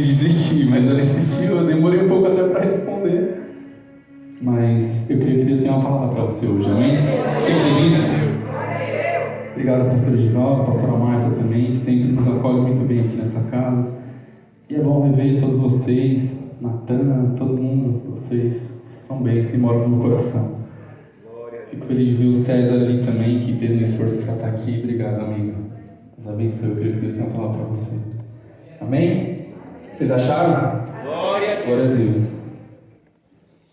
de desistir, mas ela insistiu, eu demorei um pouco até para responder. Mas eu creio que Deus tem uma palavra para você hoje, amém? Você crê nisso? Obrigado, pastor Edivaldo, pastora Márcia também, que sempre nos acolhe muito bem aqui nessa casa. E é bom rever todos vocês, Natan, todo mundo, vocês são bênçãos e moram no meu coração. Fico feliz de ver o César ali também, que fez um esforço para estar aqui. Obrigado, amigo. Deus abençoe, eu creio que Deus tem uma palavra para você. Amém? Vocês acharam? Glória a Deus.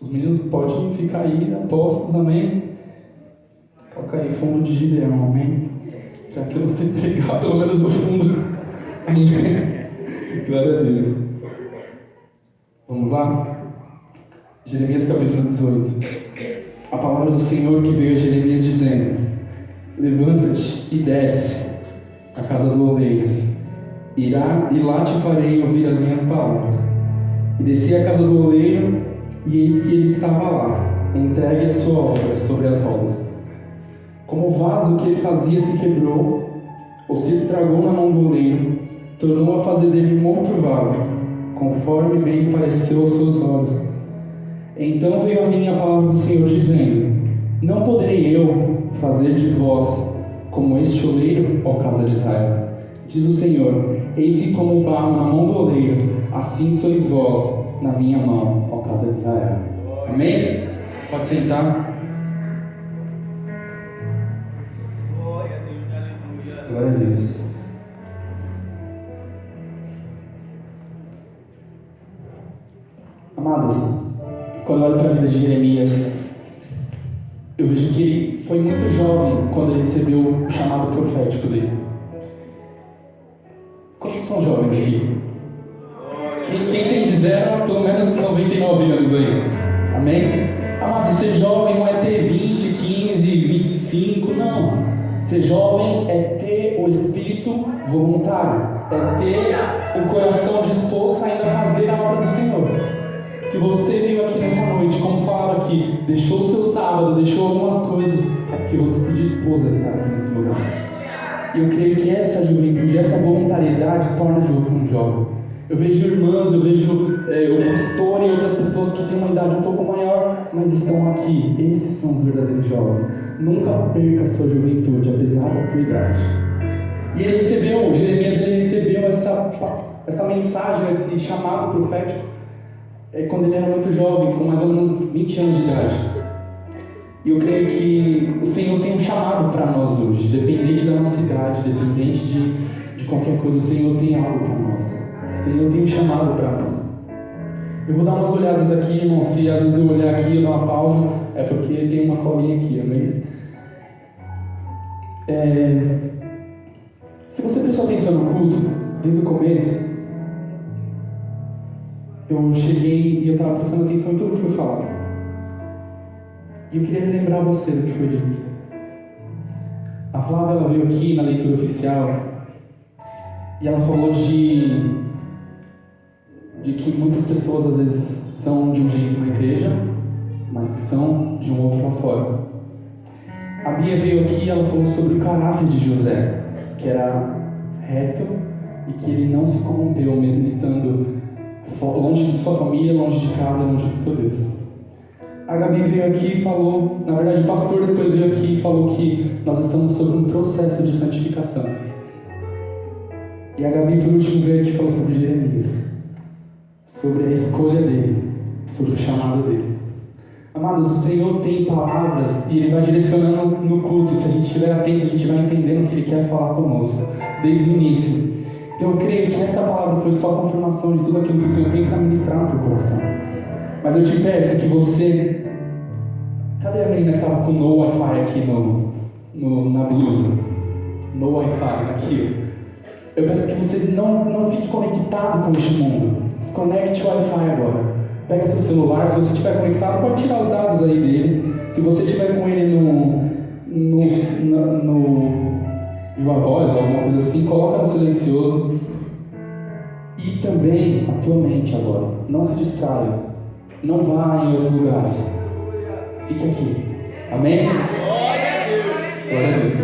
Os meninos podem ficar aí apostos, amém? Coloca aí fundo de Gideão, amém? Já que eu não sei pegar pelo menos o fundo. Glória a Deus. Vamos lá? Jeremias capítulo 18. A palavra do Senhor que veio a Jeremias dizendo: levanta-te e desce à casa do oleiro, e lá te farei ouvir as minhas palavras. E desci à casa do oleiro, e eis que ele estava lá, entregue a sua obra sobre as rodas. Como o vaso que ele fazia se quebrou, ou se estragou na mão do oleiro, tornou a fazer dele um outro vaso, conforme bem lhe pareceu aos seus olhos. Então veio a mim a palavra do Senhor, dizendo: não poderei eu fazer de vós como este oleiro, ó casa de Israel? Diz o Senhor: eis que como o barro na mão do oleiro, assim sois vós na minha mão, ó casa de Israel. Amém? Pode sentar. Glória a Deus. Amados, quando eu olho para a vida de Jeremias, eu vejo que ele foi muito jovem quando ele recebeu o chamado profético dele. Quantos são jovens aqui? Quem tem de 0 pelo menos 99 anos aí? Amém? Amados, ser jovem não é ter 20, 15, 25, não. Ser jovem é ter o espírito voluntário, é ter o coração disposto a ainda fazer a obra do Senhor. Se você veio aqui nessa noite, como falaram aqui, deixou o seu sábado, deixou algumas coisas, é porque você se dispôs a estar aqui nesse lugar. E eu creio que essa juventude, essa voluntariedade torna de você um jovem. Eu vejo irmãs, eu vejo o pastor e outras pessoas que têm uma idade um pouco maior, mas estão aqui. Esses são os verdadeiros jovens. Nunca perca a sua juventude, apesar da tua idade. E ele recebeu, Jeremias, ele recebeu essa mensagem, esse chamado profético, quando ele era muito jovem, com mais ou menos 20 anos de idade. E eu creio que o Senhor tem um chamado para nós hoje, dependente da nossa idade, dependente de qualquer coisa, o Senhor tem algo para nós. O Senhor tem um chamado para nós. Eu vou dar umas olhadas aqui, irmão. Se às vezes eu olhar aqui e dar uma pausa, é porque tem uma colinha aqui, amém? Se você prestou atenção no culto, desde o começo, eu cheguei e eu estava prestando atenção em tudo que foi falado. E eu queria lembrar você do que foi dito. A Flávia, ela veio aqui na leitura oficial e ela falou de que muitas pessoas às vezes são de um jeito na igreja, mas que são de um outro lá fora. A Bia veio aqui e ela falou sobre o caráter de José, que era reto e que ele não se corrompeu, mesmo estando longe de sua família, longe de casa, longe do seu Deus. A Gabi veio aqui e falou, na verdade o pastor depois veio aqui e falou que nós estamos sobre um processo de santificação. E a Gabi por último veio aqui e falou sobre Jeremias, sobre a escolha dele, sobre o chamado dele. Amados, o Senhor tem palavras e Ele vai direcionando no culto. Se a gente estiver atento, a gente vai entendendo o que Ele quer falar conosco, desde o início. Então eu creio que essa palavra foi só a confirmação de tudo aquilo que o Senhor tem para ministrar no teu coração. Mas eu te peço que você... Cadê a menina que estava com no Wi-Fi aqui na blusa? No Wi-Fi, aqui. Eu peço que você não fique conectado com este mundo. Desconecte o Wi-Fi agora. Pega seu celular, se você estiver conectado, pode tirar os dados aí dele. Se você estiver com ele no viva voz ou alguma coisa assim, coloca no silencioso. E também a tua mente agora. Não se distraia. Não vá em outros lugares. Fique aqui. Amém? Glória a Deus.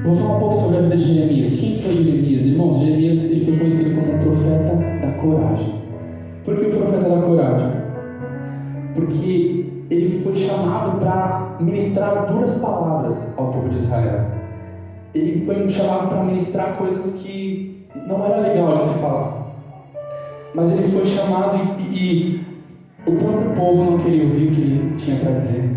Vou falar um pouco sobre a vida de Jeremias. Quem foi Jeremias? Irmãos, Jeremias ele foi conhecido como um profeta da coragem. Por que o profeta da coragem? Porque ele foi chamado para ministrar duras palavras ao povo de Israel. Ele foi chamado para ministrar coisas que não era legal de se falar. Mas ele foi chamado e o próprio povo não queria ouvir o que ele tinha para dizer.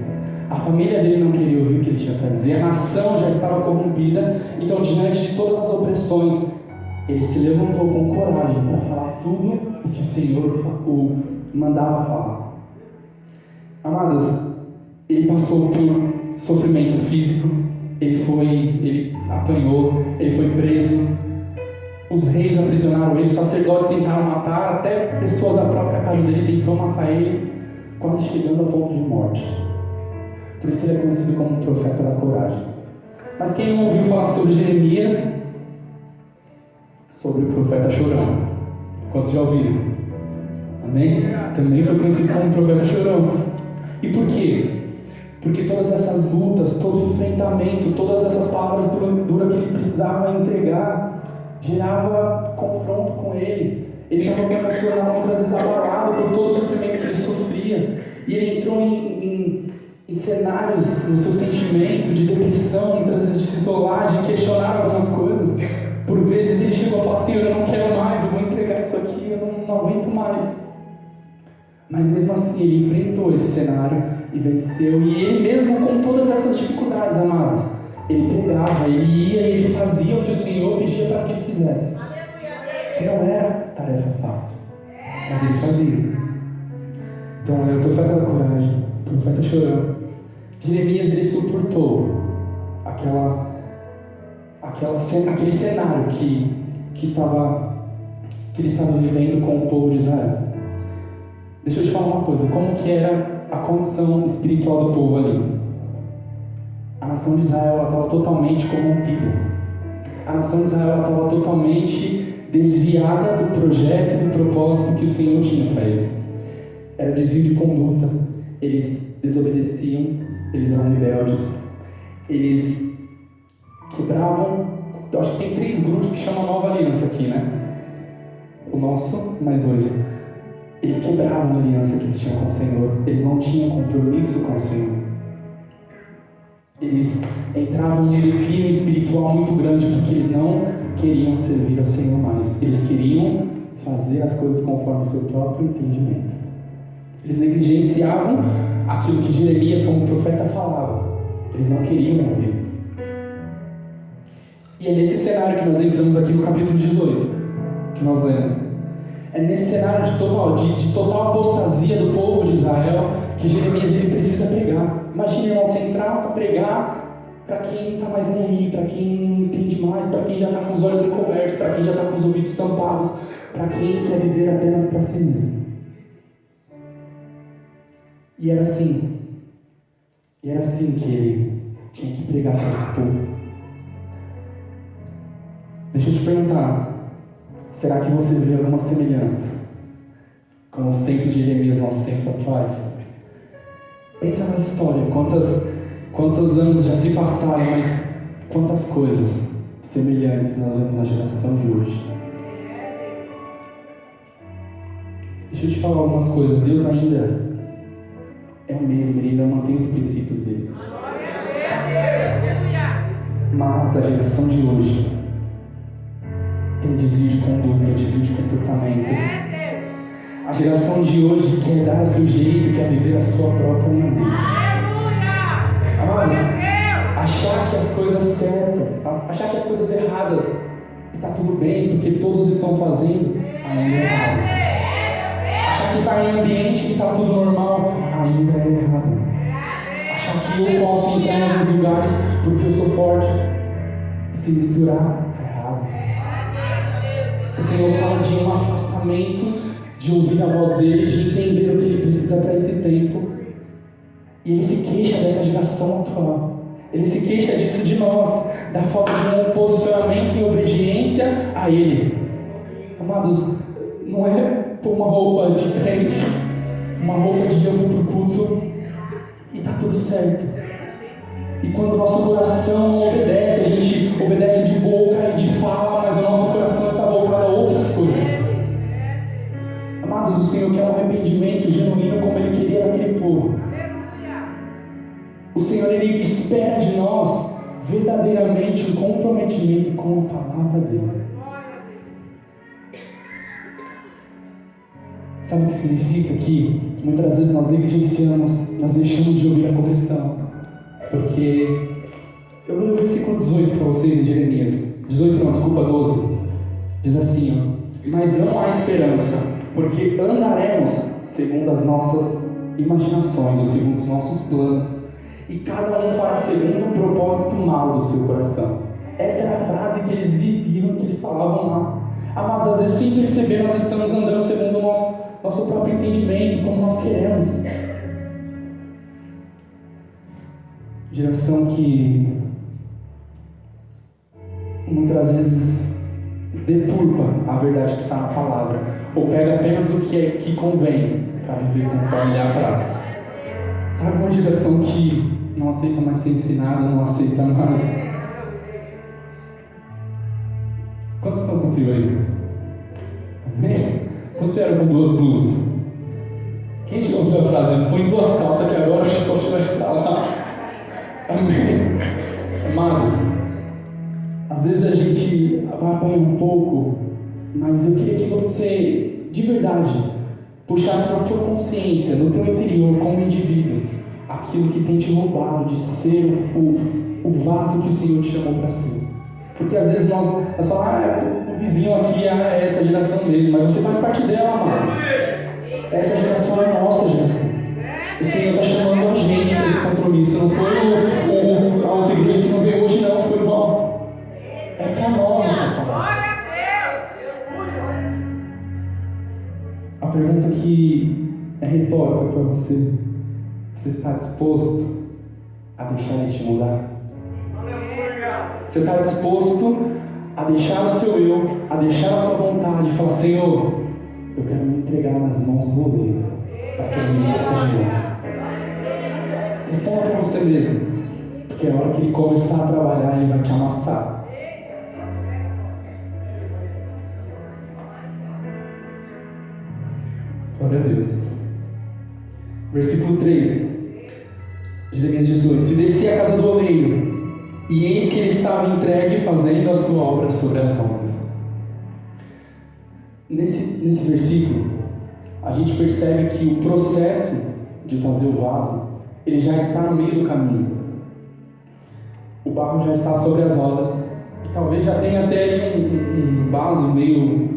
A família dele não queria ouvir o que ele tinha para dizer. A nação já estava corrompida. Então, diante de todas as opressões, ele se levantou com coragem para falar tudo o que o Senhor o mandava falar. Amados, ele passou por sofrimento físico. Ele apanhou, ele foi preso. Os reis aprisionaram ele, os sacerdotes tentaram matar, até pessoas da própria casa dele tentou matar ele, quase chegando ao ponto de morte. Por isso ele é conhecido como um profeta da coragem. Mas quem não ouviu falar sobre Jeremias? Sobre o profeta chorão. Quantos já ouviram? Amém? Também foi conhecido como um profeta chorão. E por quê? Porque todas essas lutas, todo o enfrentamento, todas essas palavras duras que ele precisava entregar, gerava confronto com ele. Ele estava emocional, muitas vezes abalado por todo o sofrimento que ele sofria. E ele entrou em cenários no seu sentimento de depressão, muitas vezes de se isolar, de questionar algumas coisas. Por vezes ele chegou a falar assim: eu não quero mais, eu vou entregar isso aqui, eu não aguento mais. Mas mesmo assim ele enfrentou esse cenário e venceu. E ele mesmo com todas essas dificuldades, amados, ele pregava, ele ia e ele fazia o que o Senhor pedia para que ele fizesse. Que não era tarefa fácil, mas ele fazia. Então, olha, o profeta da coragem, o profeta chorão. Jeremias, ele suportou aquele cenário que ele estava vivendo com o povo de Israel. Deixa eu te falar uma coisa, como que era a condição espiritual do povo ali? A nação de Israel estava totalmente corrompida. A nação de Israel estava totalmente desviada do projeto e do propósito que o Senhor tinha para eles. Era desvio de conduta, eles desobedeciam, eles eram rebeldes, eles quebravam. Eu acho que tem 3 grupos que chamam Nova Aliança aqui, né? O nosso, mais 2. Eles quebravam a aliança que eles tinham com o Senhor. Eles não tinham compromisso com o Senhor. Eles entravam em um declínio espiritual muito grande porque eles não queriam servir ao Senhor mais. Eles queriam fazer as coisas conforme o seu próprio entendimento. Eles negligenciavam aquilo que Jeremias, como profeta, falava. Eles não queriam ouvir. E é nesse cenário que nós entramos aqui no capítulo 18, que nós lemos. É nesse cenário de total apostasia do povo de Israel que Jeremias ele precisa pregar. Imagina, irmão, você entrar para pregar para quem não está mais nem aí, para quem não entende mais, para quem já está com os olhos encobertos, para quem já está com os ouvidos tampados, para quem quer viver apenas para si mesmo. E era assim que ele tinha que pregar para esse povo. Deixa eu te perguntar, será que você vê alguma semelhança com os tempos de Jeremias e nossos tempos atuais? Pensa na história, quantos anos já se passaram, mas quantas coisas semelhantes nós vemos na geração de hoje. Deixa eu te falar algumas coisas. Deus ainda é o mesmo, Ele ainda mantém os princípios dele. Mas a geração de hoje tem desvio de conduta, desvio de comportamento. A geração de hoje quer dar o seu jeito, quer viver a sua própria maneira. Amados, achar que as coisas certas, achar que as coisas erradas está tudo bem, porque todos estão fazendo, ainda é errado. Achar que está em ambiente que está tudo normal, ainda é errado. Achar que eu posso entrar em alguns lugares porque eu sou forte e se misturar, está errado. O Senhor fala de um afastamento, de ouvir a voz dele, de entender o que ele precisa para esse tempo. E ele se queixa dessa geração atual. Ele se queixa disso de nós, da falta de um posicionamento em obediência a ele. Amados, não é pôr uma roupa de crente, uma roupa de eu vou pro culto e tá tudo certo. E quando o nosso coração não obedece, a gente obedece de boca e de fala, mas o nosso coração está voltado a outras coisas. Amados, o Senhor quer um arrependimento genuíno como Ele queria daquele povo. O Senhor, Ele espera de nós verdadeiramente um comprometimento com a palavra dEle. Sabe o que significa? Que muitas vezes nós negligenciamos, nós deixamos de ouvir a correção. Porque eu vou ler o versículo 18 para vocês em Jeremias. 12. Diz assim, ó: mas não há esperança, porque andaremos segundo as nossas imaginações, ou segundo os nossos planos, e cada um fará segundo o propósito mal do seu coração. Essa era a frase que eles viviam, que eles falavam lá. Amados, às vezes sem perceber nós estamos andando segundo o nosso próprio entendimento, como nós queremos. Geração que muitas vezes deturpa a verdade que está na palavra, ou pega apenas o que convém para viver conforme lhe apraz. Sabe, uma geração que não aceita mais ser ensinada, não aceita mais. Quantos estão com frio aí? Amém? Quantos vieram com 2 blusas? Quem já ouviu a frase, põe 2 calças que agora o chicote vai estralar? Amém? Amados, às vezes a gente vai apanhar um pouco, mas eu queria que você, de verdade, puxasse na tua consciência, no teu interior, como indivíduo, aquilo que tem te roubado de ser o vaso que o Senhor te chamou para ser. Porque às vezes nós falamos, o vizinho aqui é essa geração mesmo, mas você faz parte dela, amados. Essa geração é a nossa geração. O Senhor está chamando a gente para esse compromisso. Não foi a outra igreja que não veio hoje, não, foi nós. É para nós essa palavra. A pergunta que é retórica para você: você está disposto a deixar Ele te mudar? Você está disposto a deixar o seu eu, a deixar a tua vontade, e falar: Senhor, eu quero me entregar nas mãos do oleiro, para que Ele me faça de novo? Responda para você mesmo, porque a hora que Ele começar a trabalhar, Ele vai te amassar. Glória a Deus. Versículo 3, Jeremias 18: e desci à casa do oleiro, e eis que ele estava entregue fazendo a sua obra sobre as rodas. Nesse versículo, a gente percebe que o processo de fazer o vaso, ele já está no meio do caminho. O barro já está sobre as rodas, e talvez já tenha até ali um vaso meio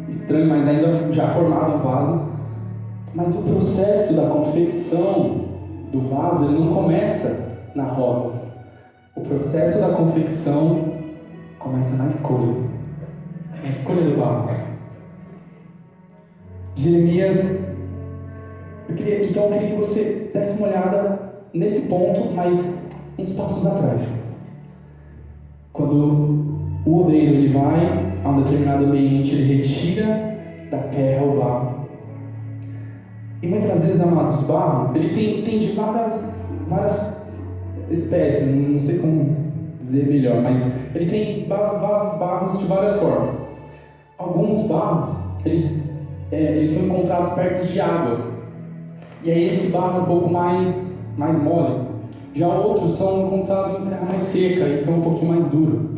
estranho, mas ainda já formado um vaso. Mas o processo da confecção do vaso, ele não começa na roda. O processo da confecção começa na escolha do barro. Jeremias, eu queria que você desse uma olhada nesse ponto, mas uns passos atrás. Quando o oleiro ele vai a um determinado ambiente, ele retira da terra o barro. E muitas vezes, amados, o barro, ele tem de várias espécies, não sei como dizer melhor, mas ele tem barros de várias formas. Alguns barros, eles são encontrados perto de águas, e aí esse barro é um pouco mais mole. Já outros são encontrados em terra mais seca, então um pouquinho mais duro.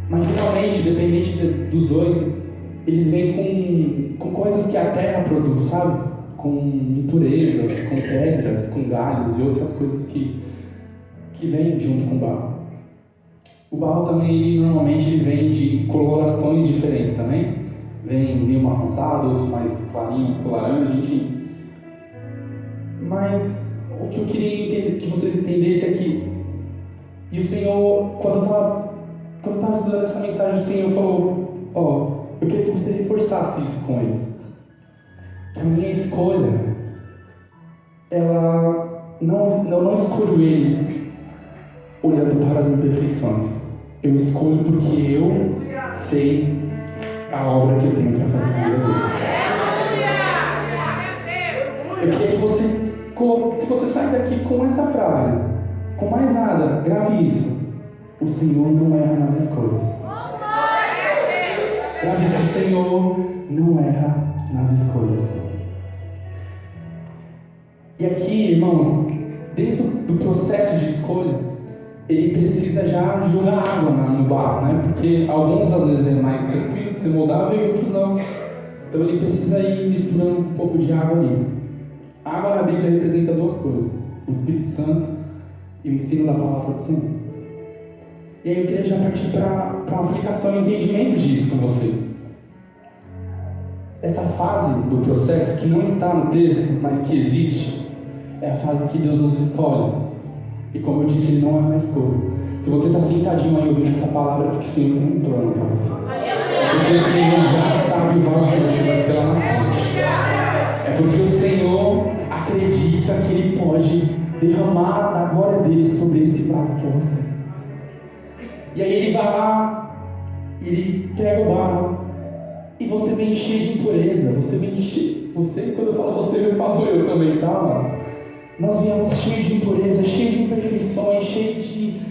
Mas geralmente, dependente dos dois, eles vêm com coisas que a terra produz, sabe? Com impurezas, com pedras, com galhos e outras coisas que vêm junto com o barro. O barro também, normalmente, vem de colorações diferentes, também. Vem meio marronzado, outro mais clarinho, com laranja, enfim. Mas o que eu queria que vocês entendessem é que, e o Senhor, quando eu estava estudando essa mensagem, o Senhor falou: eu queria que você reforçasse isso com eles. Que a minha escolha, eu não escolho eles olhando para as imperfeições. Eu escolho porque eu sei a obra que eu tenho para fazer na vida deles. Eu queria que você coloque, se você sair daqui com essa frase, com mais nada, grave isso: o Senhor não erra nas escolhas. Grave isso: o Senhor não erra nas escolhas. E aqui, irmãos, desde o processo de escolha, ele precisa já jogar água no barro, né? Porque alguns às vezes é mais tranquilo de ser moldável e outros não. Então ele precisa ir misturando um pouco de água ali. A água na Bíblia representa duas coisas: o Espírito Santo e o ensino da palavra do Senhor. E aí eu queria já partir para a aplicação e entendimento disso com vocês. Essa fase do processo que não está no texto, mas que existe, é a fase que Deus nos escolhe. E como eu disse, Ele não é uma escolha. Se você está sentadinho aí ouvindo essa palavra, é porque o Senhor tem um plano para você. É porque o Senhor já sabe o vaso que você vai ser lá na frente. É porque o Senhor acredita que Ele pode derramar a glória dele sobre esse vaso que é você. E aí Ele vai lá, Ele pega o barro, e você vem cheio de impureza. Você vem cheio. Você, quando eu falo você, eu falo eu também, tá? Mas nós viemos cheio de impureza, cheio de imperfeições, cheio de...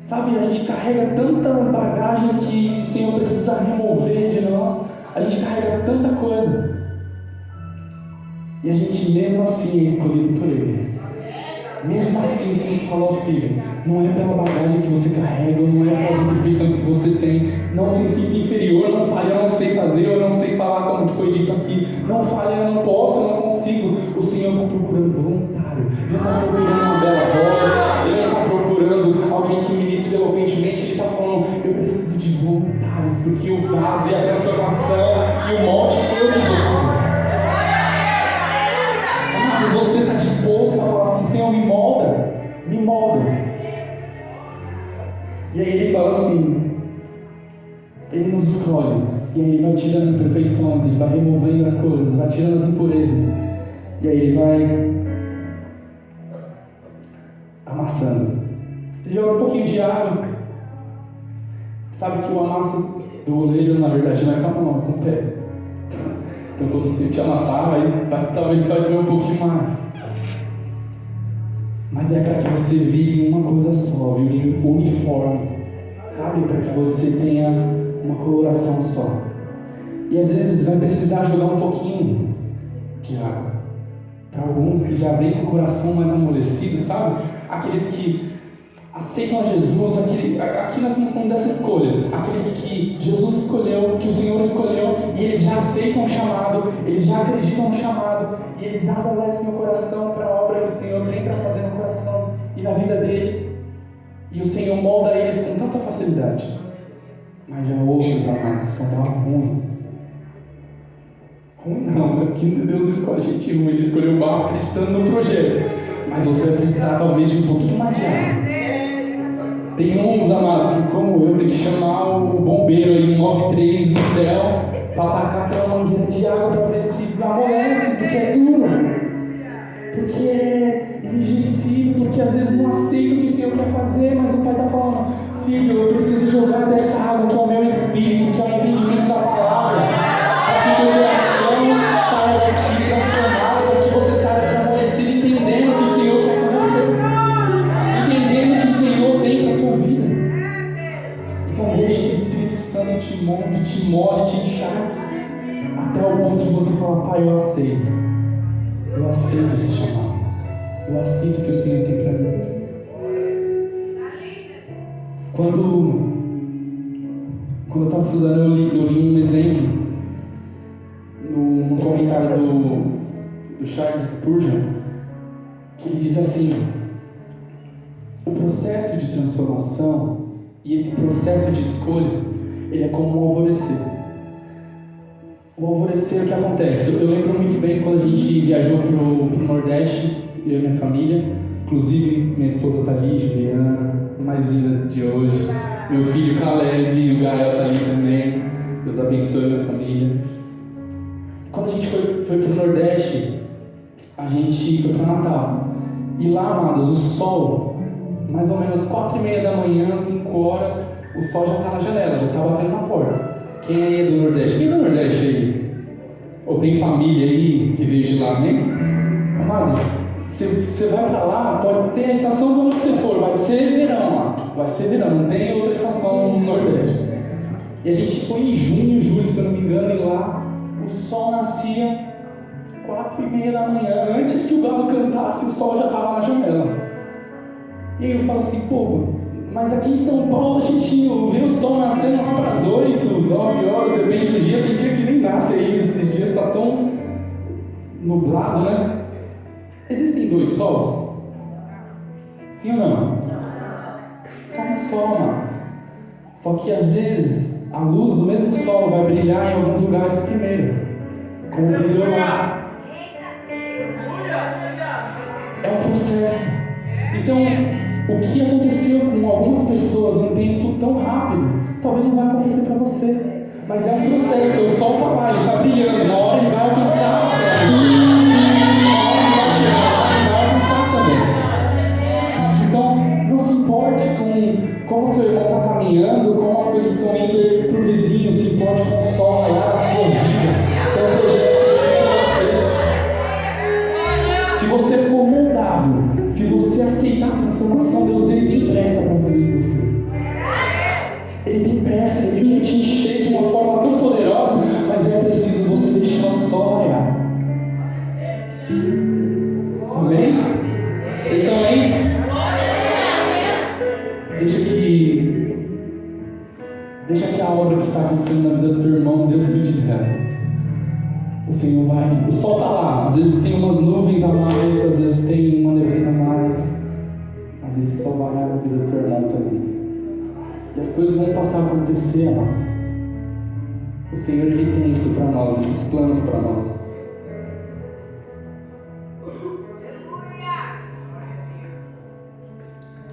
Sabe, a gente carrega tanta bagagem que o Senhor precisa remover de nós. A gente carrega tanta coisa. E a gente mesmo assim é escolhido por Ele. Mesmo assim o Senhor falou: filho, não é pela bagagem que você carrega, não é pelas imperfeições que você tem. Não se sinta inferior, não fale, eu não sei fazer, eu não sei falar, como foi dito aqui. Não fale, eu não posso, eu não consigo. O Senhor está procurando voluntário. Ele não está procurando uma bela voz, Ele não está procurando alguém que ministre eloquentemente. Ele está falando: eu preciso de voluntários, porque o vaso e a transformação e o molde eu que vou fazer. Mas você está disposto a falar assim: Senhor, me molda, me molda. E aí Ele fala assim, Ele nos escolhe, e aí Ele vai tirando imperfeições, Ele vai removendo as coisas, vai tirando as impurezas, e aí Ele vai amassando. Ele joga um pouquinho de água. Sabe que o amasso do oleiro, na verdade, não é com a mão, é com o pé. Então quando você te amassar, talvez você vai comer um pouquinho mais. Mas é para que você vire uma coisa só, vire uniforme, sabe? Para que você tenha uma coloração só. E às vezes vai precisar jogar um pouquinho de água. Para alguns que já vêm com o coração mais amolecido, sabe? Aqueles que aceitam a Jesus, aqui nós estamos falando dessa escolha. Aqueles que Jesus escolheu, que o Senhor escolheu, e eles já aceitam o chamado, eles já acreditam no chamado, e eles adolecem o coração para a obra que o Senhor tem para fazer no coração e na vida deles. E o Senhor molda eles com tanta facilidade. Mas já outros, amados, são barro ruim. Ruim não, né? Porque Deus não escolhe gente ruim, Ele escolheu o barro acreditando no projeto. Mas você vai precisar talvez de um pouquinho mais de água. Tem uns, amados, que como eu, tem que chamar o bombeiro aí, 93 do céu, para atacar aquela mangueira de água para ver se amolece, porque é duro, porque é enrijecido, porque às vezes não aceita o que o Senhor quer fazer, mas o Pai está falando: filho, eu preciso jogar dessa água que é o meu espírito, que é o entendimento da palavra, para que o teu coração saia daqui transformado, para que você saia daqui amolecido, entendendo o que o Senhor quer com você, entendendo o que o Senhor tem para a tua vida. Então deixa que o Espírito Santo te molde, te encharque, até o ponto de você falar: Pai, eu aceito esse chamado, eu aceito o que o Senhor tem para mim. Quando eu estava estudando, eu li um exemplo no comentário do Charles Spurgeon, que ele diz assim: o processo de transformação e esse processo de escolha, ele é como um alvorecer. O alvorecer, o que acontece? Eu lembro muito bem quando a gente viajou para o Nordeste, eu e minha família, inclusive minha esposa está ali, Juliana, mais linda de hoje, meu filho Caleb, o Gael está ali também, Deus abençoe a minha família. Quando a gente foi para o Nordeste, a gente foi para Natal, e lá, amados, o sol, mais ou menos 4h30 da manhã, 5 horas, o sol já está na janela, já está batendo na porta. Quem aí é do Nordeste? Quem é do Nordeste aí? Ou tem família aí que veio de lá, amém? Amados, você vai para lá, pode ter a estação quando você for, vai ser verão lá, vai ser verão, não tem outra estação no Nordeste. E a gente foi em junho, julho, se eu não me engano, e lá O sol nascia 4:30 da manhã, antes que o galo cantasse, o sol já estava na janela. E aí eu falo assim, pô, mas aqui em São Paulo a gente vê o sol nascendo lá para as 8, 9 horas, depende do dia, tem dia que nem nasce aí, esses dias está tão nublado, né? Existem dois sols? Sim ou não? Só um sol, amados. Só que às vezes a luz do mesmo sol vai brilhar em alguns lugares primeiro, como brilhou lá. É um processo. Então, o que aconteceu com algumas pessoas em um tempo tão rápido, talvez não vai acontecer para você. Mas é um processo. O sol está lá, ele está brilhando. Uma hora ele vai alcançar aquela pessoa. Uma hora ele vai chegar lá e vai alcançar também. Então, não se importe com como seu irmão está caminhando, como as coisas estão indo para o vizinho. Se importe com o sol raiar na sua vida, com o projeto que Deus tem para você. Se você for moldável, se você aceitar a transformação, Deus ele tem pressa para fazer em você. Ele tem pressa, ele quer te encher de uma forma tão poderosa, mas é preciso você deixar o sol raiar. Amém? Vocês estão aí? Deixa que a obra que está acontecendo na vida do teu irmão, Deus cuide dela. O Senhor vai. O sol está lá, às vezes tem umas nuvens a mais, às vezes tem uma neblina a mais, às vezes só vai na vida do teu irmão também. E as coisas vão passar a acontecer, amados. O Senhor ele tem isso para nós, esses planos para nós.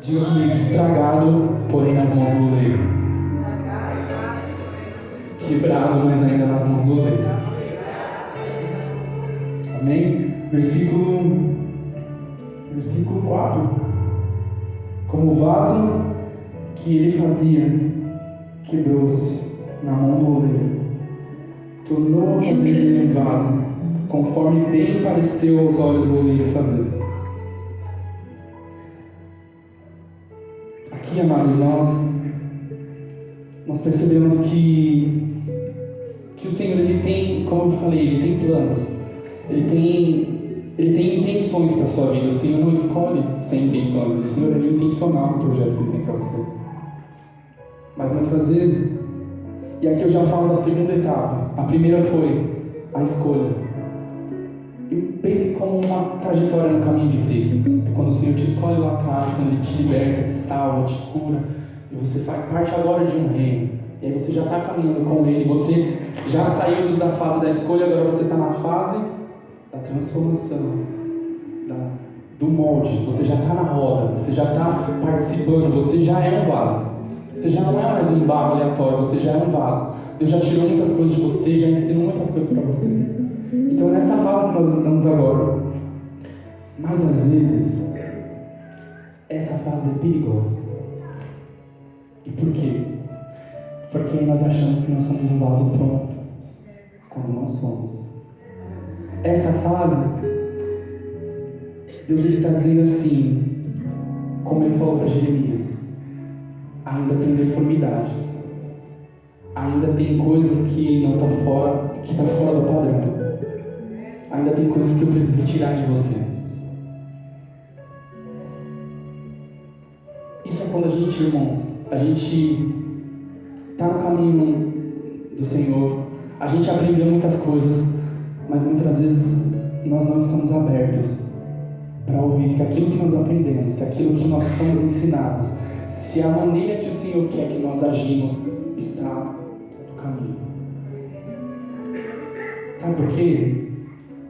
Diga comigo, estragado, porém nas mãos do oleiro. Quebrado, mas ainda nas mãos do oleiro. Amém? Versículo 4. Como o vaso que ele fazia quebrou-se na mão do oleiro, tornou a fazer dele um vaso, conforme bem pareceu aos olhos do oleiro fazer. Aqui, amados, nós percebemos que o Senhor ele tem, como eu falei, ele tem planos, ele tem intenções para a sua vida. O Senhor não escolhe sem intenções, o Senhor é intencional no projeto que ele tem para você. Mas muitas vezes, e aqui eu já falo da segunda etapa, a primeira foi a escolha. E pense como uma trajetória no caminho de Cristo. É quando o Senhor te escolhe lá atrás, quando Ele te liberta, te salva, te cura, e você faz parte agora de um reino. E aí você já está caminhando com Ele, você já saiu da fase da escolha, agora você está na fase da transformação, do molde. Você já está na roda, você já está participando, você já é um vaso. Você já não é mais um barro aleatório, você já é um vaso. Deus já tirou muitas coisas de você, já ensinou muitas coisas para você. Então é nessa fase que nós estamos agora. Mas às vezes, essa fase é perigosa. E por quê? Porque aí nós achamos que nós somos um vaso pronto, quando não somos. Essa fase, Deus está dizendo assim, como Ele falou para Jeremias, ainda tem deformidades, ainda tem coisas que não estão fora, que estão fora do padrão, ainda tem coisas que eu preciso retirar de você. Isso é quando a gente, irmãos, a gente está no caminho do Senhor, a gente aprendeu muitas coisas, mas muitas vezes nós não estamos abertos para ouvir se aquilo que nós aprendemos, se aquilo que nós somos ensinados, se a maneira que o Senhor quer que nós agimos está no caminho. Sabe por quê?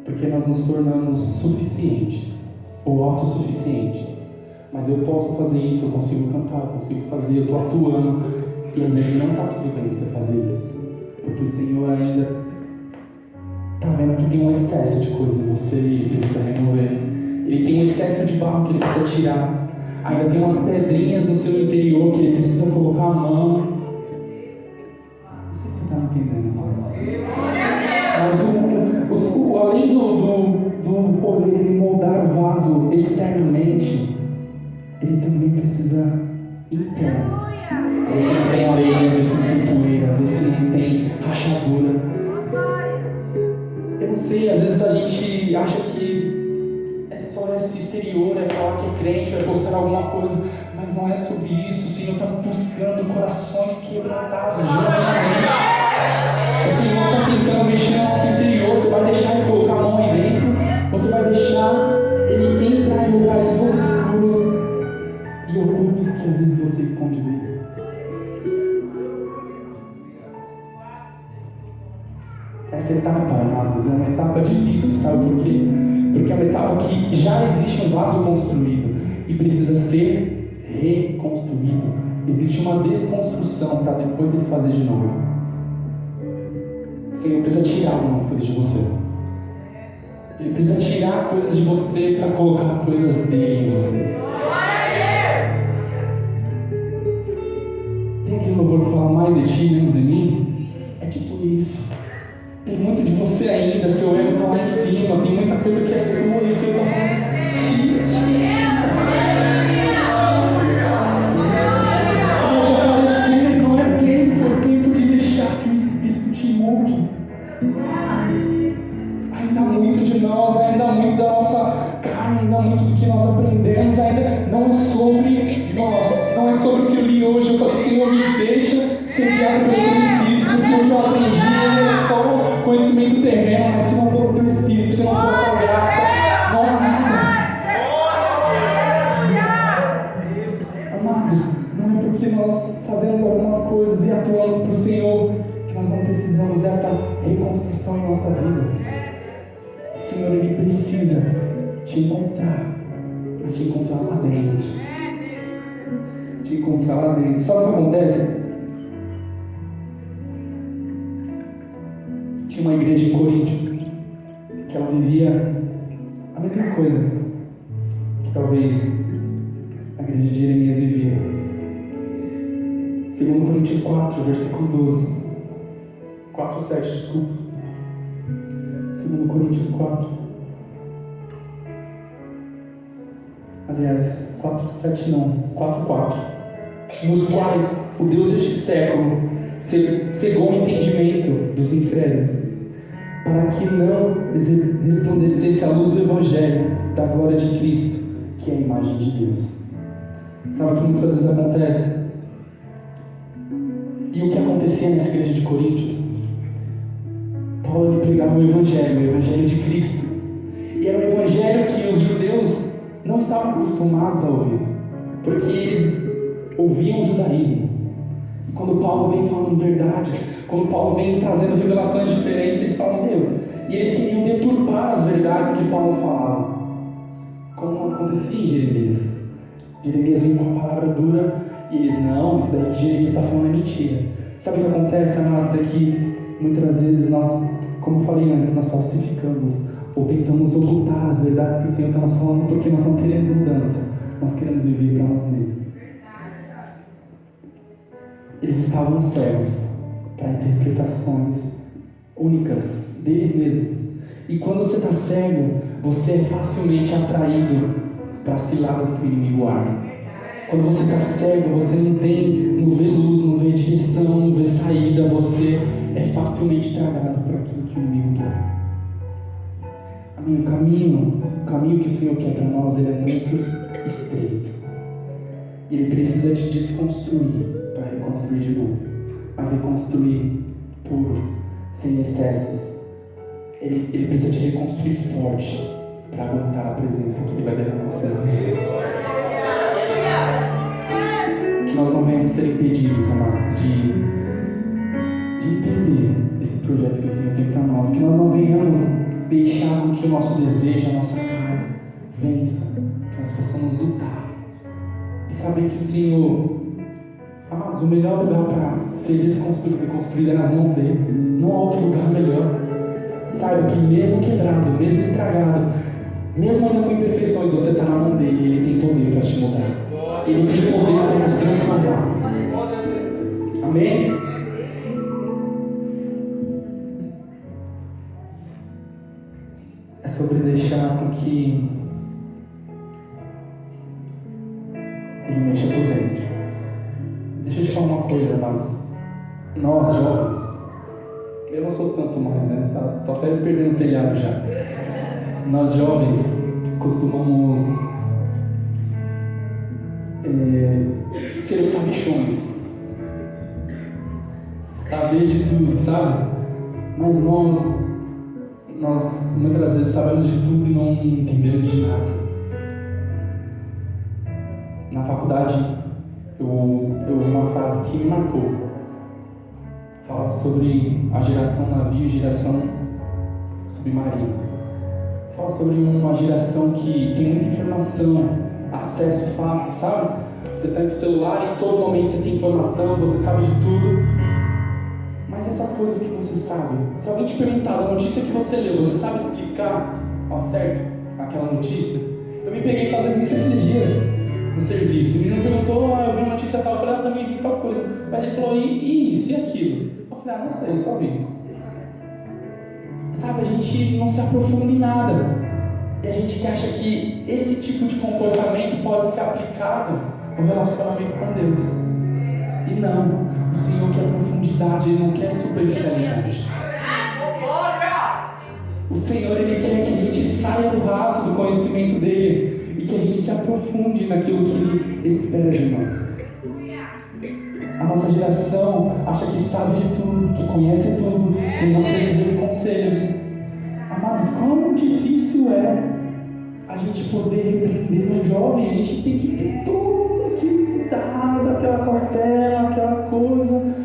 Porque nós nos tornamos suficientes ou autossuficientes. Mas eu posso fazer isso, eu consigo cantar, eu consigo fazer, eu estou atuando. E às vezes não está tudo bem você fazer isso. Porque o Senhor ainda está vendo que tem um excesso de coisa em você e ele precisa remover. Ele tem um excesso de barro que ele precisa tirar. Ainda tem umas pedrinhas no seu interior que ele precisa colocar a mão. Não sei se você está me entendendo, mas além do oleiro ele moldar o vaso externamente, ele também precisa interno. Ver se não tem areia, ver se não tem poeira, ver se não tem rachadura. não sei, às vezes a gente acha que é só esse exterior, é falar que é crente, é postar alguma coisa, mas não é sobre isso. O Senhor está buscando corações quebrantados, genuinamente. O Senhor está tentando mexer no nosso interior. Você vai deixar Ele colocar a mão aí dentro, você vai deixar Ele entrar em lugares obscuros e ocultos que às vezes você esconde dele. Essa etapa, amados, é uma etapa difícil, sabe por quê? Porque é uma etapa que já existe um vaso construído e precisa ser reconstruído. Existe uma desconstrução para depois ele fazer de novo. O Senhor precisa tirar algumas coisas de você. Ele precisa tirar coisas de você para colocar coisas dele em você. Tem aquele louvor que fala mais de ti, menos de mim? É tipo isso. Tem muito de você ainda, seu ego está lá em cima, tem muita coisa que é sua e o Senhor está falando, pode aparecer, não é tempo de deixar que o Espírito te molde. Ainda muito de nós, ainda muito da nossa carne, ainda muito do que nós aprendemos, ainda não é sobre nós, não é sobre o que eu li hoje. Eu falei, Senhor, me deixa ser guiado pelo Teu Espírito, porque o que eu aprendi é só conhecimento terreno, mas se não for o Teu Espírito, se não for a Tua graça, não há nada. Amados, não é porque nós fazemos algumas coisas e atuamos para o Senhor que nós não precisamos dessa reconstrução em nossa vida. O Senhor, Ele precisa te encontrar, mas te encontrar lá dentro. Te encontrar lá dentro. Sabe o que acontece? Tinha uma igreja em Coríntios que ela vivia a mesma coisa que talvez a igreja de Jeremias vivia. 2 Coríntios 4, versículo 12. 4:7, desculpa. 2 Coríntios 4. Aliás, 4:7 não, 4:4. Nos quais o Deus deste século cegou o entendimento dos incrédulos, para que não resplandecesse a luz do Evangelho da glória de Cristo, que é a imagem de Deus. Sabe o que muitas vezes acontece? E o que acontecia nessa igreja de Coríntios? Paulo pregava o Evangelho de Cristo. E era um Evangelho que os judeus não estavam acostumados a ouvir, porque eles ouviam o judaísmo. E quando Paulo vem falando verdades, quando Paulo vem trazendo revelações diferentes, eles falam, e eles queriam deturpar as verdades que Paulo falava, como acontecia em Jeremias. Jeremias vem com uma palavra dura e eles, não, isso daí que Jeremias está falando é mentira. Sabe o que acontece, amados? É que muitas vezes nós, como eu falei antes, nós falsificamos ou tentamos ocultar as verdades que o Senhor está nos falando porque nós não queremos mudança, nós queremos viver para nós mesmos. Eles estavam cegos para interpretações únicas deles mesmos. E quando você está cego, você é facilmente atraído para as ciladas que o inimigo arma. Quando você está cego, você não vê luz, não vê direção, não vê saída, você é facilmente tragado por aquilo que o inimigo quer. Amém? O caminho que o Senhor quer para nós, ele é muito estreito. Ele precisa te desconstruir para reconstruir de novo, mas reconstruir puro, sem excessos. Ele precisa te reconstruir forte para aguentar a presença que Ele vai derramar sobre você. Que nós não venhamos ser impedidos, amados, de entender esse projeto que o Senhor tem para nós. Que nós não venhamos deixar com que o nosso desejo, a nossa carne vença, que nós possamos lutar e saber que o Senhor, amados, o melhor lugar para ser desconstruído e construído é nas mãos dele. Não há outro lugar melhor. Saiba que mesmo quebrado, mesmo estragado, mesmo ainda com imperfeições, você está na mão dele e ele tem poder para te mudar. Ele tem poder para nos transformar. Amém? É sobre deixar com que ele mexa por dentro. Deixa eu te falar uma coisa, amados. Nós, jovens, Eu não sou tanto mais, né? Tô até perdendo o telhado já. Nós jovens costumamos ser os sabichões. Saber de tudo, sabe? Mas nós muitas das vezes sabemos de tudo e não entendemos de nada. Na faculdade, eu ouvi uma frase que me marcou. Fala sobre a geração navio e geração submarina. Fala sobre uma geração que tem muita informação, acesso fácil, sabe? Você está com o celular e em todo momento você tem informação, você sabe de tudo. Mas essas coisas que você sabe, se alguém te perguntar a notícia que você leu, você sabe explicar ao certo aquela notícia? Eu me peguei fazendo isso esses dias no serviço. O menino perguntou, eu vi uma notícia tal, eu falei, também vi tal coisa. Mas ele falou, e isso e aquilo? Eu falei, não sei, só vi. Sabe, a gente não se aprofunda em nada. E a gente acha que esse tipo de comportamento pode ser aplicado no relacionamento com Deus. E não, o Senhor quer profundidade, Ele não quer superficialidade. O Senhor, Ele quer que a gente saia do raso do conhecimento dEle e que a gente se aprofunde naquilo que Ele espera de nós. A nossa geração acha que sabe de tudo, que conhece tudo, que não precisa de conselhos. Amados, como difícil é a gente poder repreender um jovem. A gente tem que ter todo aquele cuidado, aquela cautela, aquela coisa.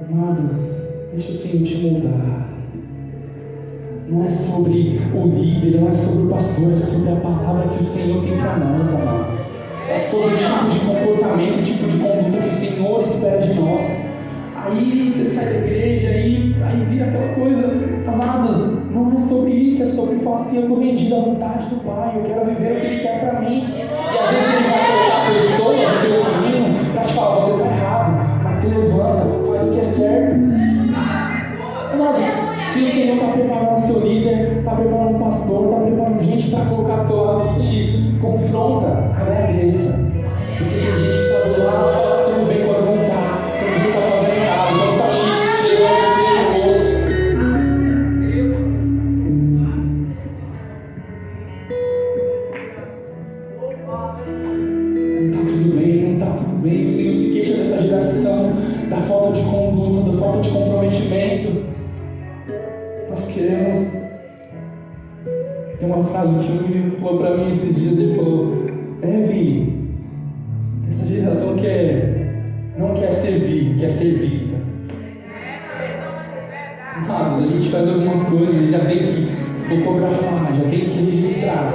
Amados, deixa o Senhor te moldar. Não é sobre o líder, não é sobre o pastor, é sobre a palavra que o Senhor tem para nós, amados. É sobre o tipo de comportamento, o tipo de conduta que o Senhor espera de nós. Aí você sai da igreja, aí vira aquela coisa. Amados, não é sobre isso, é sobre falar assim, eu estou rendido à vontade do Pai, eu quero viver o que Ele quer para mim. E às vezes Ele vai colocar pessoas no teu caminho para te falar, você está errado, mas se levanta, faz o que é certo. Amados, se o Senhor está preparando o seu líder, está preparando um pastor, está preparando gente para colocar do teu lado que te confronta, agradeça. Porque tem gente que está do lado, fala tudo bem quando não está, quando você está fazendo errado, quando está te levando no fundo do poço. Não está tudo bem. O Senhor se queixa dessa geração, da falta de conduta, da falta de comprometimento. Nós queremos. Tem uma frase que um menino falou para mim esses dias, ele falou, Vini, essa geração não quer servir, quer ser vista. Amados, a gente faz algumas coisas, já tem que fotografar, já tem que registrar.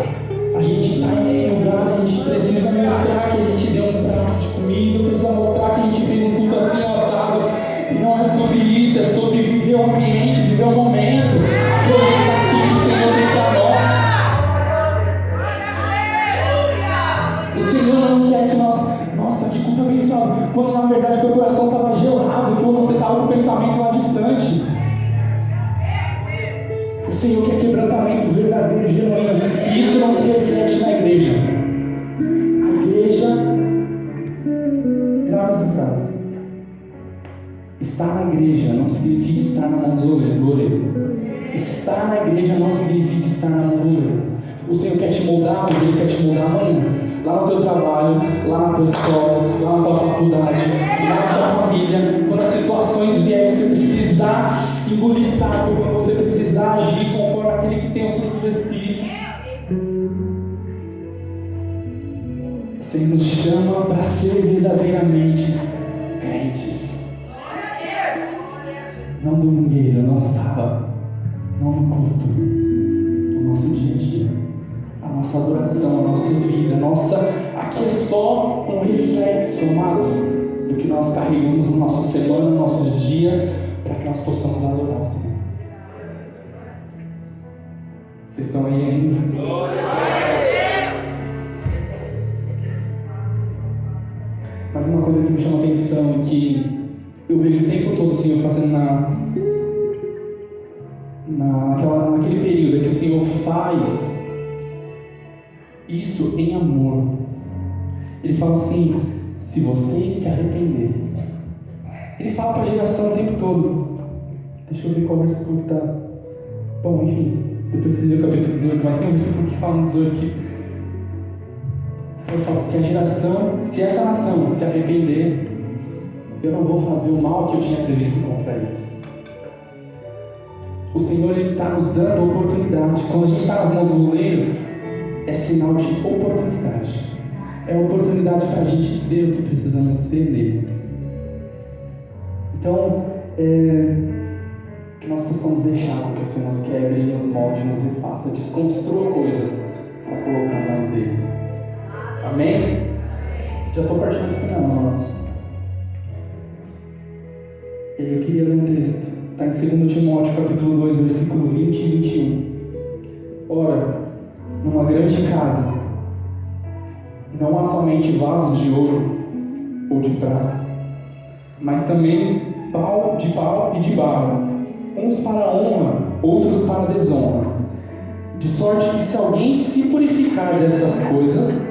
A gente está em um lugar, a gente precisa mostrar que a gente deu um prato de comida, precisa mostrar que a gente fez um culto assim assado. E não é sobre isso, é sobre viver o ambiente, viver o momento, aproveitar aquilo que o Senhor tem para nós. O Senhor não quer que nós, nossa, que culto abençoado, quando na verdade teu coração estava gelado, quando você estava com o pensamento lá distante. O Senhor quer quebrantamento verdadeiro, genuíno, e isso não se reflete na igreja. A igreja, grava essa frase, estar na igreja não significa estar na mão do orelho. Estar na igreja não significa estar na mão do orelho. O Senhor quer te moldar, mas Ele quer te moldar amanhã. Lá no teu trabalho, lá na tua escola, lá na tua faculdade, lá na tua família. Quando as situações vierem, você precisar engolir sapo, quando você precisar agir conforme aquele que tem o fruto do Espírito. O Senhor nos chama para ser verdadeiramente crentes. Não domingueira, não sábado, não no culto, no nosso dia a dia, a nossa adoração, a nossa vida, aqui é só um reflexo, amados, do que nós carregamos na nossa semana, nos nossos dias, para que nós possamos adorar o Senhor. Vocês estão aí ainda? Glória a Deus! Mas uma coisa que me chama a atenção é que eu vejo o tempo todo o Senhor fazendo naquele período, é que o Senhor faz isso em amor. Ele fala assim, se vocês se arrependerem. Ele fala para a geração o tempo todo, Deixa eu ver qual versículo que está. Bom, enfim, depois vocês lêem o capítulo 18, mas tem um versículo que fala no 18 que o Senhor fala: se essa nação se arrepender, eu não vou fazer o mal que eu tinha previsto contra eles. O Senhor está nos dando oportunidade. Quando a gente está nas mãos do oleiro, é sinal de oportunidade. É oportunidade para a gente ser o que precisamos ser nele. Então, que nós possamos deixar com que o Senhor nos quebre, nos molde, nos refaça, desconstrua coisas para colocar mais dele. Amém? Já estou partindo do final, amados. Eu queria ler um texto. Está em 2 Timóteo, capítulo 2, versículo 20 e 21. Ora, numa grande casa, não há somente vasos de ouro ou de prata, mas também de pau e de barro, uns para honra, outros para desonra. De sorte que se alguém se purificar destas coisas,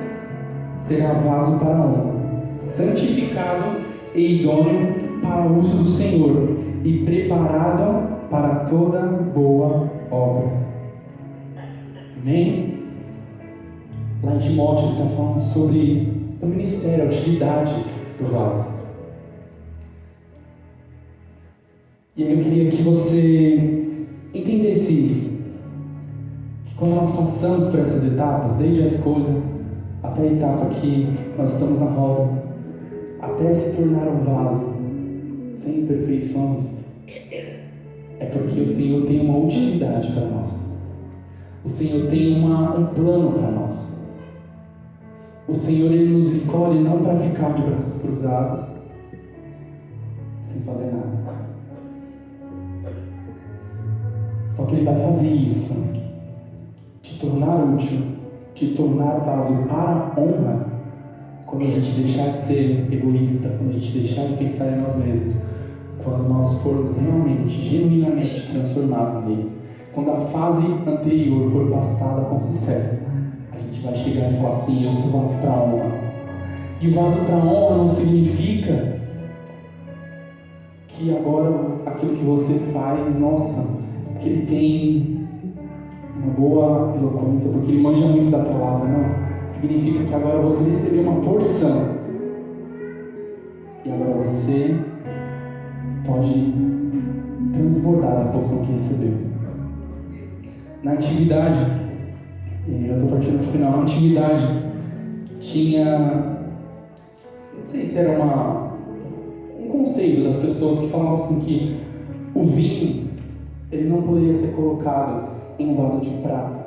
será vaso para honra, santificado e idôneo para o uso do Senhor, e preparado para toda boa obra. Amém? Lá em Timóteo ele está falando sobre o ministério, a utilidade do vaso. E aí eu queria que você entendesse isso. Que quando nós passamos por essas etapas, desde a escolha até a etapa que nós estamos na roda, até se tornar um vaso sem imperfeições, é porque o Senhor tem uma utilidade para nós. O Senhor tem um plano para nós. O Senhor ele nos escolhe não para ficar de braços cruzados, sem fazer nada. Só que Ele vai fazer isso, te tornar útil, te tornar vaso para a honra, quando a gente deixar de ser egoísta, quando a gente deixar de pensar em nós mesmos, quando nós formos realmente, genuinamente transformados nele. Quando a fase anterior for passada com sucesso, a gente vai chegar e falar assim: eu sou vaso para a honra. E o vaso para a honra não significa que agora aquilo que você faz, nossa, que ele tem uma boa eloquência, porque ele manja muito da palavra, não. Significa que agora você recebeu uma porção e agora você pode transbordar da porção que recebeu. Na antiguidade, e eu estou partindo para o final, na antiguidade tinha, não sei se era um conceito das pessoas que falavam assim que o vinho ele não poderia ser colocado em um vaso de prata.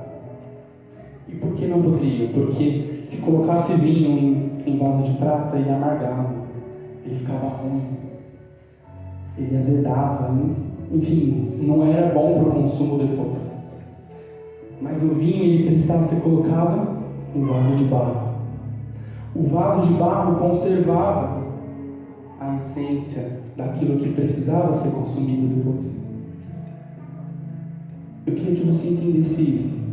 E por que não poderia? Porque se colocasse vinho em vaso de prata, ele amargava, ele ficava ruim, ele azedava, enfim, não era bom para o consumo depois. Mas o vinho ele precisava ser colocado em vaso de barro. O vaso de barro conservava a essência daquilo que precisava ser consumido depois. Eu queria que você entendesse isso.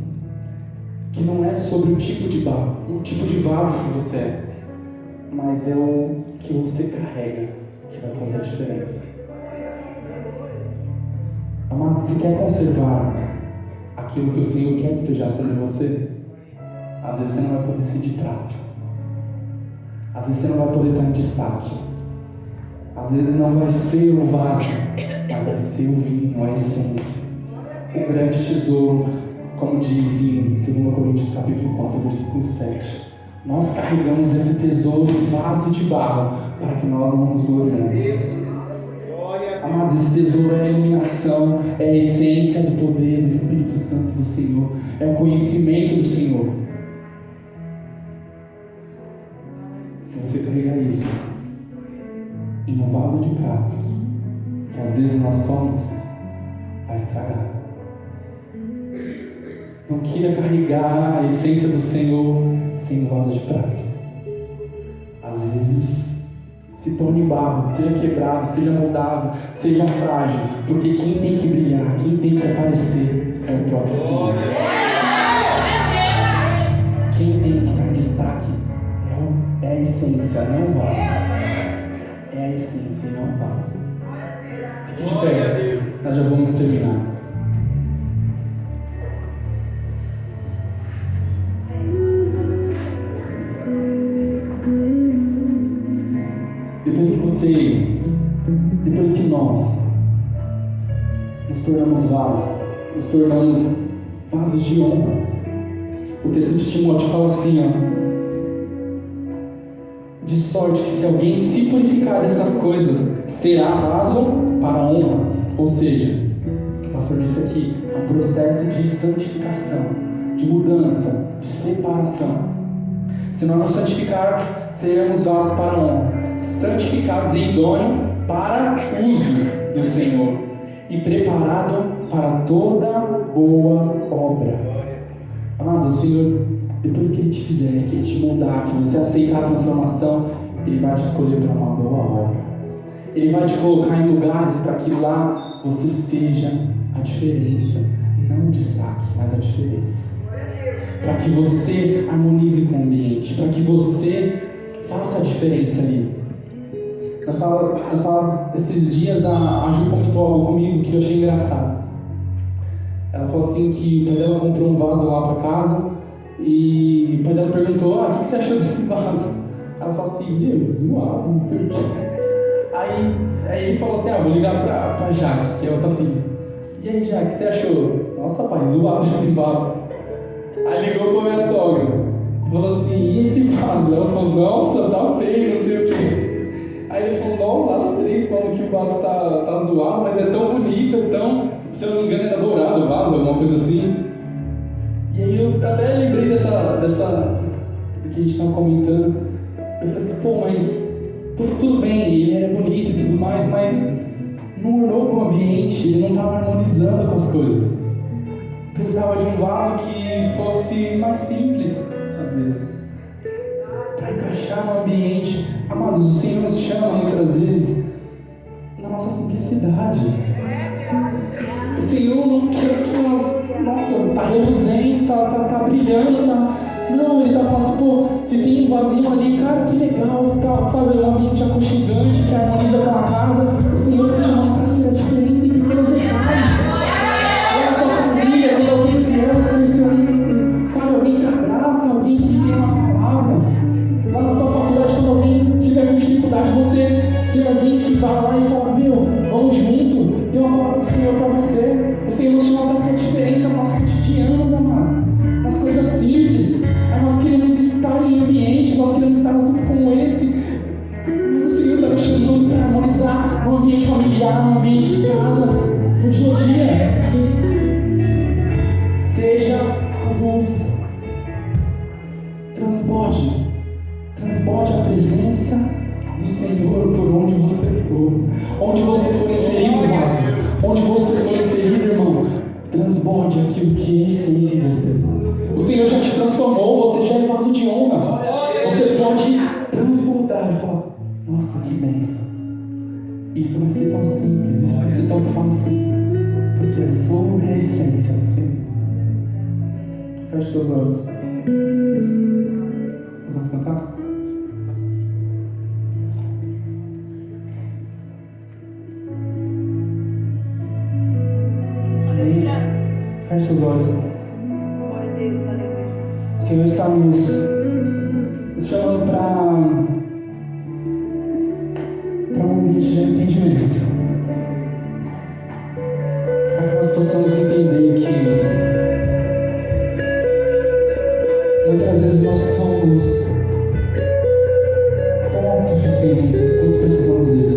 Que não é sobre o tipo de barro, o tipo de vaso que você é, mas é o que você carrega que vai fazer a diferença. Amado, se quer conservar aquilo que o Senhor quer despejar sobre você, às vezes você não vai poder ser de prata, às vezes você não vai poder estar em destaque, às vezes não vai ser o vaso, mas vai ser o vinho, a essência, o grande tesouro, como diz em 2 Coríntios capítulo 4, versículo 7. Nós carregamos esse tesouro em vaso de barro para que nós não nos gloriemos. Amados, esse tesouro é a iluminação, é a essência do poder do Espírito Santo do Senhor, é o conhecimento do Senhor. Se você carregar isso em um vaso de prata, que às vezes nós somos, vai estragar. Não queira carregar a essência do Senhor sem um vaso de prata. Às vezes se torne barro, seja quebrado, seja moldável, seja frágil, porque quem tem que brilhar, quem tem que aparecer é o próprio Senhor. Quem tem que estar em destaque é a essência, não o vaso. É a essência, não o vaso. Fique de pé. Nós já vamos terminar. Depois que nós nos tornamos vasos, nos tornamos vasos de honra. O texto de Timóteo fala assim, de sorte que se alguém se purificar dessas coisas, será vaso para a honra. Ou seja, o que o pastor disse aqui, é um processo de santificação, de mudança, de separação. Se nós nos santificar, seremos vasos para a honra, santificados e idôneos para uso do Senhor e preparado para toda boa obra. Amados, o Senhor, depois que Ele te fizer, que Ele te moldar, que você aceitar a transformação, Ele vai te escolher para uma boa obra. Ele vai te colocar em lugares para que lá você seja a diferença, não o destaque, mas a diferença. Para que você harmonize com o ambiente, para que você faça a diferença ali. Esses dias a Ju comentou algo comigo que eu achei engraçado. Ela falou assim que o pai dela comprou um vaso lá para casa e o pai dela perguntou, o que você achou desse vaso? Ela falou assim, zoado, não sei o que. Aí ele falou assim, vou ligar pra Jaque, que é outra filha. E aí, Jaque, o que você achou? Nossa, pai, zoado esse vaso. Aí ligou pra minha sogra, falou assim, e esse vaso? Ela falou, nossa, tá feio, não sei o que. Aí ele falou, nossa, as três falam que o vaso tá zoado, mas é tão bonito, é tão... Se eu não me engano, era dourado o vaso, alguma coisa assim. E aí eu até lembrei dessa do que a gente estava comentando. Eu falei assim, mas tudo bem, ele era bonito e tudo mais, mas não ornou com o ambiente, ele não estava harmonizando com as coisas. Precisava de um vaso que fosse mais simples, às vezes, para encaixar no ambiente. Amados, o Senhor nos chama muitas vezes na nossa simplicidade. O Senhor não quer que nós, tá reluzente, tá brilhando, Não, Ele tá falando assim, se tem um vasinho ali, cara, que legal, sabe, um ambiente aconchegante que harmoniza com a casa. O Senhor está chamando para ser a diferença em pequenos detalhes. Lá na tua família, quando alguém vier, sabe, alguém que abraça, alguém que tem uma palavra. Lá na tua faculdade, quando alguém tiver com dificuldade, você ser alguém que vai lá e fala, vamos junto, tem uma palavra do Senhor para você. O Senhor nos chama para ser a diferença no nosso cotidiano, amados, nas coisas simples. Nós queremos estar em ambientes, nós queremos estar num culto como esse, mas o Senhor está nos chamando para harmonizar no ambiente familiar, no ambiente de casa, no dia a dia. Seja a luz, transborde a presença do Senhor por onde você for. Onde você for inserido, vaso, onde você for inserido, irmão, transborde aquilo que é essência em você. O Senhor já te transformou, você já é vaso de honra. Você pode transbordar e falar, nossa, que bênção. Isso vai ser tão simples, isso vai ser tão fácil, porque é sobre a essência do Senhor. Feche seus olhos. Nós vamos cantar? Feche seus olhos. O Senhor está nos chamando para um ambiente de arrependimento, para que nós possamos entender que muitas vezes nós somos tão autossuficientes quanto precisamos dele.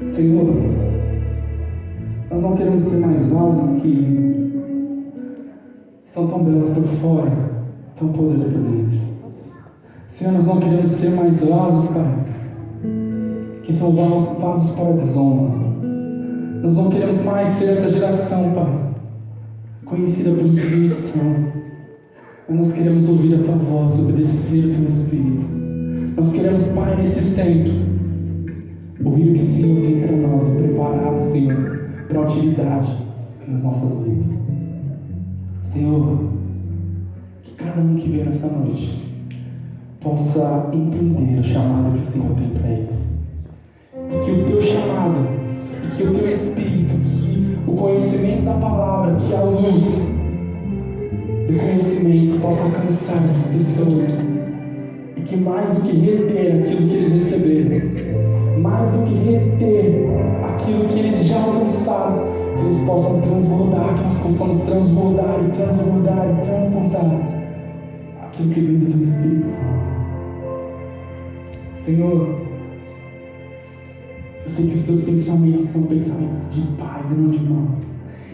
Senhor, nós não queremos ser mais vasos que são tão belos por fora, tão podres por dentro. Senhor, nós não queremos ser mais vasos, Pai, que são vasos para a desonra. Nós não queremos mais ser essa geração, Pai, conhecida por insubmissão. Mas nós queremos ouvir a Tua voz, obedecer o Teu Espírito. Nós queremos, Pai, nesses tempos, ouvir o que o Senhor tem para nós e preparar, Senhor, para a utilidade nas nossas vidas. Senhor, que cada um que veio nessa noite possa entender o chamado que o Senhor tem para eles. E que o Teu chamado, e que o Teu Espírito, que o conhecimento da palavra, que a luz do conhecimento possa alcançar essas pessoas. E que mais do que reter aquilo que eles receberam, mais do que reter aquilo que eles já alcançaram, que eles possam transbordar, que nós possamos transbordar e transbordar e transportar aquilo que vem do Teu Espírito Santo. Senhor, eu sei que os Teus pensamentos são pensamentos de paz e não de mal.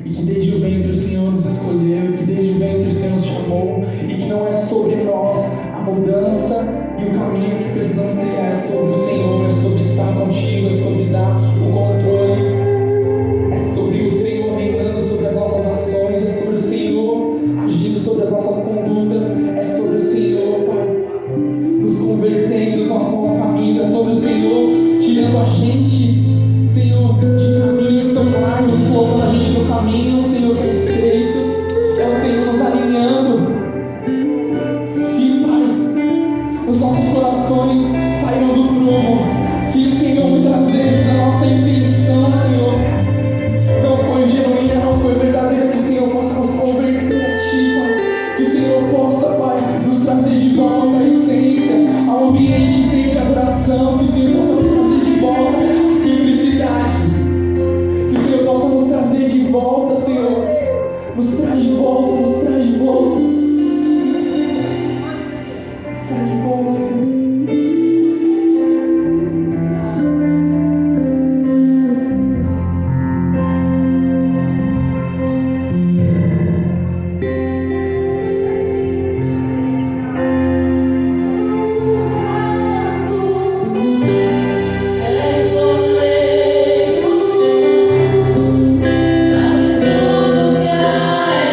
E que desde o ventre o Senhor nos escolheu, e que desde o ventre o Senhor nos chamou, e que não é sobre nós a mudança e o caminho que precisamos trilhar, é sobre o Senhor, é sobre estar contigo, é sobre dar o controle, é sobre o Senhor reinando sobre as nossas ações, é sobre o Senhor agindo sobre as nossas condutas, é sobre o Senhor, Pai, nos convertendo dos nossos maus caminhos, é sobre o Senhor tirando a gente, Senhor, de caminhos tão largos e colocando a gente no caminho, Senhor, que é estreito. É o Senhor nos alinhando. Se, Pai, os nossos corações saíram do prumo, se, Senhor, muitas vezes a nossa intenção, Senhor, não foi genuína, não foi verdadeira, que o Senhor possa nos converter a Ti, Pai. Que o Senhor possa, Pai, nos trazer de volta a essência, ao ambiente cheio de adoração, que o Senhor possa nos trazer de volta a simplicidade. Que o Senhor possa nos trazer de volta, Senhor. Nos traz de volta, nos traz de volta. Nos traz de volta, Senhor. Sabes tudo que há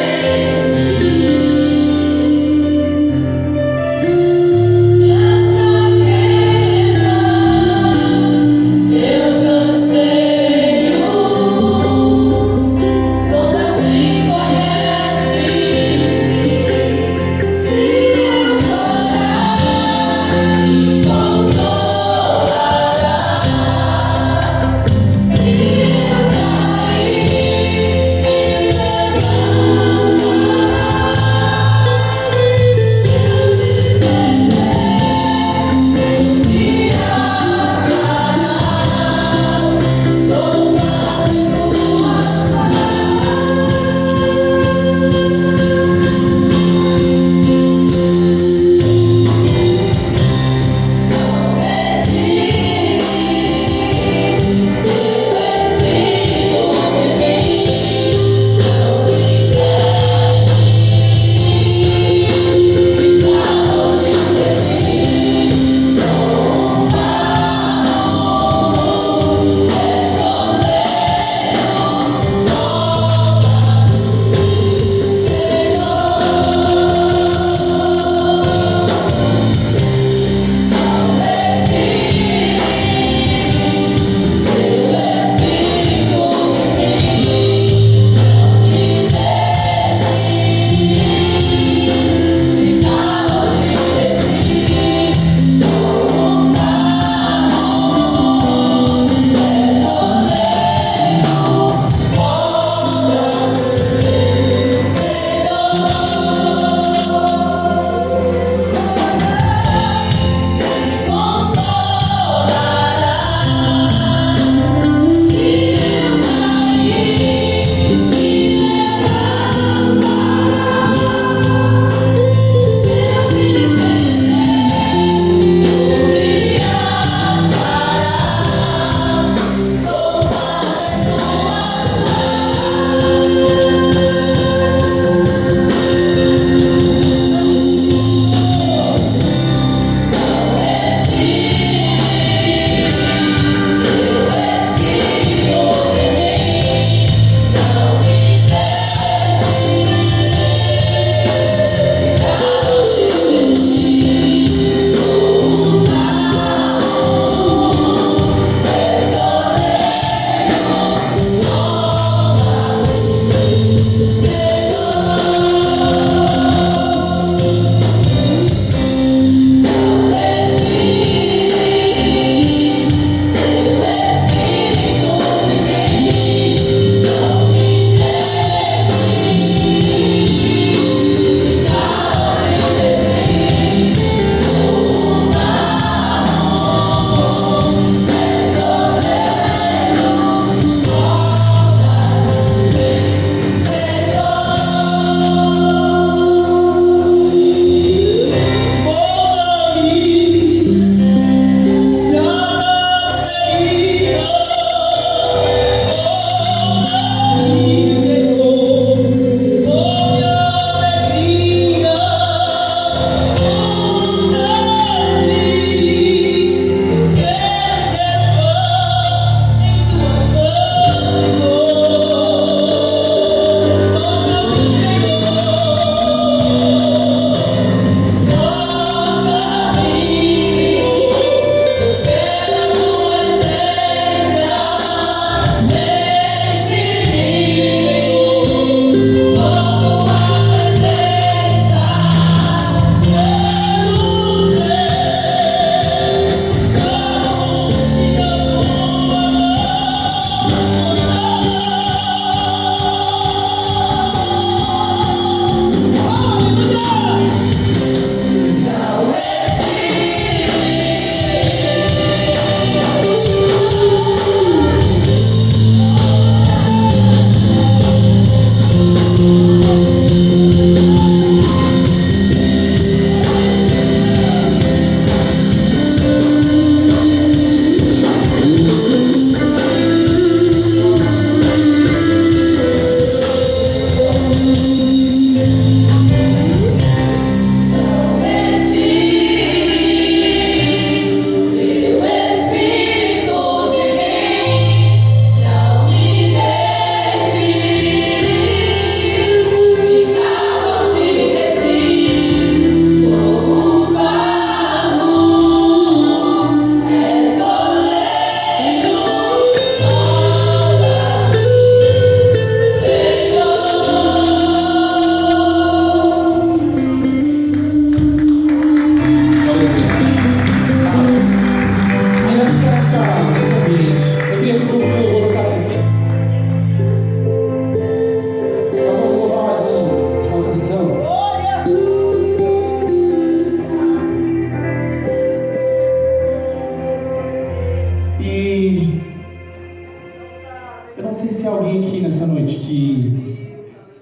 alguém aqui nessa noite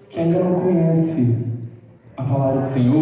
que ainda não conhece a palavra do Senhor,